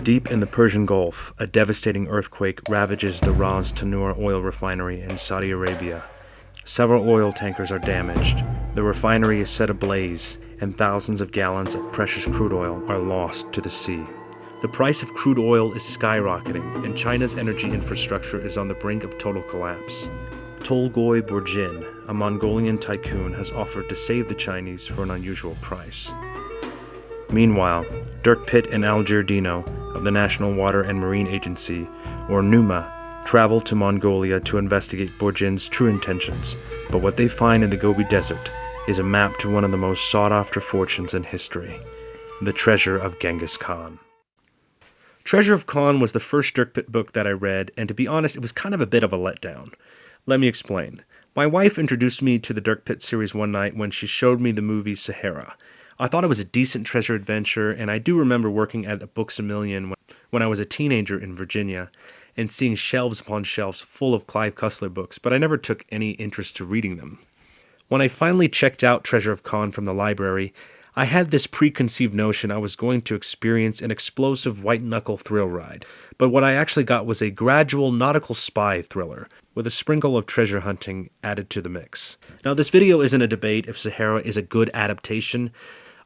Deep in the Persian Gulf, a devastating earthquake ravages the Ras Tanur oil refinery in Saudi Arabia. Several oil tankers are damaged, the refinery is set ablaze, and thousands of gallons of precious crude oil are lost to the sea. The price of crude oil is skyrocketing, and China's energy infrastructure is on the brink of total collapse. Tolgoi Borjin, a Mongolian tycoon, has offered to save the Chinese for an unusual price. Meanwhile, Dirk Pitt and Giordino of the National Water and Marine Agency, or NUMA, travel to Mongolia to investigate Borjin's true intentions, but what they find in the Gobi Desert is a map to one of the most sought-after fortunes in history, the treasure of Genghis Khan. Treasure of Khan was the first Dirk Pitt book that I read, and to be honest, it was kind of a bit of a letdown. Let me explain. My wife introduced me to the Dirk Pitt series one night when she showed me the movie Sahara. I thought it was a decent treasure adventure, and I do remember working at a Books A Million when I was a teenager in Virginia and seeing shelves upon shelves full of Clive Cussler books, but I never took any interest to reading them. When I finally checked out Treasure of Khan from the library, I had this preconceived notion I was going to experience an explosive white-knuckle thrill ride, but what I actually got was a gradual nautical spy thriller, with a sprinkle of treasure hunting added to the mix. Now, this video isn't a debate if Sahara is a good adaptation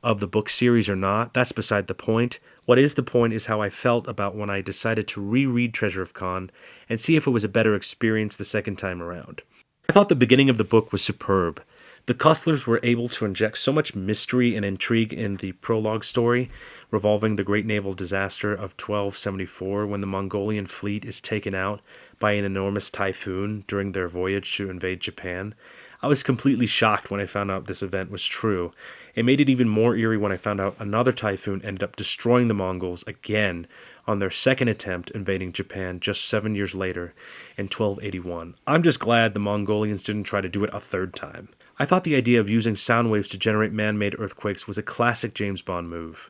of the book series or not. That's beside the point. What is the point is how I felt about when I decided to reread Treasure of Khan and see if it was a better experience the second time around. I thought the beginning of the book was superb. The Cusslers were able to inject so much mystery and intrigue in the prologue story revolving the great naval disaster of 1274 when the Mongolian fleet is taken out by an enormous typhoon during their voyage to invade Japan. I was completely shocked when I found out this event was true. It made it even more eerie when I found out another typhoon ended up destroying the Mongols again on their second attempt invading Japan just 7 years later in 1281. I'm just glad the Mongolians didn't try to do it a third time. I thought the idea of using sound waves to generate man-made earthquakes was a classic James Bond move.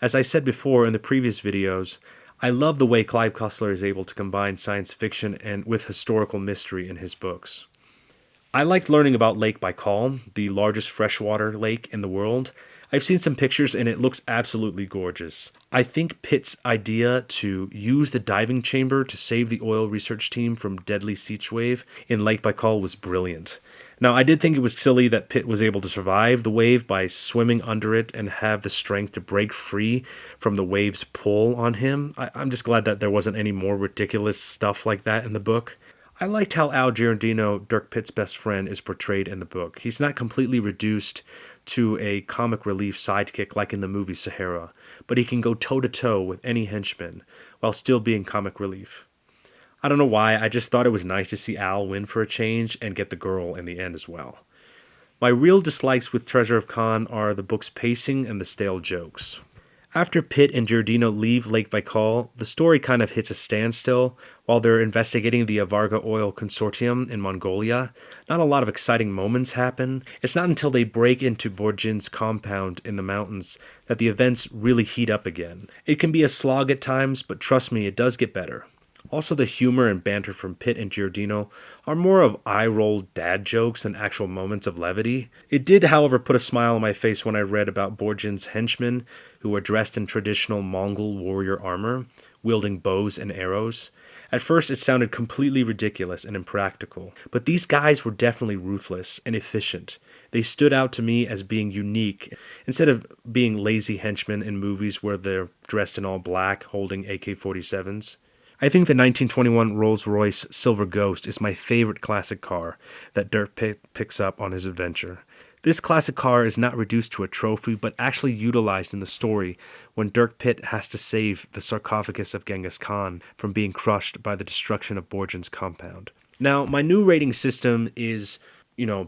As I said before in the previous videos, I love the way Clive Cussler is able to combine science fiction and with historical mystery in his books. I liked learning about Lake Baikal, the largest freshwater lake in the world. I've seen some pictures and it looks absolutely gorgeous. I think Pitt's idea to use the diving chamber to save the oil research team from deadly sea wave in Lake Baikal was brilliant. Now, I did think it was silly that Pitt was able to survive the wave by swimming under it and have the strength to break free from the wave's pull on him. I'm just glad that there wasn't any more ridiculous stuff like that in the book. I liked how Giordino, Dirk Pitt's best friend, is portrayed in the book. He's not completely reduced to a comic relief sidekick like in the movie Sahara, but he can go toe-to-toe with any henchman while still being comic relief. I don't know why, I just thought it was nice to see Al win for a change and get the girl in the end as well. My real dislikes with Treasure of Khan are the book's pacing and the stale jokes. After Pitt and Giordino leave Lake Baikal, the story kind of hits a standstill while they're investigating the Varga Oil Consortium in Mongolia. Not a lot of exciting moments happen. It's not until they break into Borjin's compound in the mountains that the events really heat up again. It can be a slog at times, but trust me, it does get better. Also, the humor and banter from Pitt and Giordino are more of eye-roll dad jokes than actual moments of levity. It did, however, put a smile on my face when I read about Borjin's henchmen, who were dressed in traditional Mongol warrior armor, wielding bows and arrows. At first, it sounded completely ridiculous and impractical, but these guys were definitely ruthless and efficient. They stood out to me as being unique, instead of being lazy henchmen in movies where they're dressed in all black, holding AK-47s. I think the 1921 Rolls-Royce Silver Ghost is my favorite classic car that Dirk Pitt picks up on his adventure. This classic car is not reduced to a trophy, but actually utilized in the story when Dirk Pitt has to save the sarcophagus of Genghis Khan from being crushed by the destruction of Borjin's compound. Now, my new rating system is,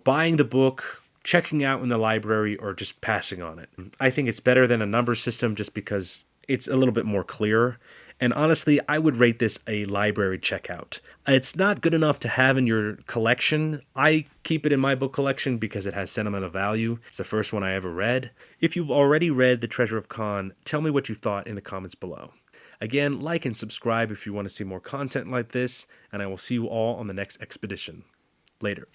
buying the book, checking out in the library, or just passing on it. I think it's better than a number system just because it's a little bit more clear. And honestly, I would rate this a library checkout. It's not good enough to have in your collection. I keep it in my book collection because it has sentimental value. It's the first one I ever read. If you've already read The Treasure of Khan, tell me what you thought in the comments below. Again, like and subscribe if you want to see more content like this, and I will see you all on the next expedition. Later.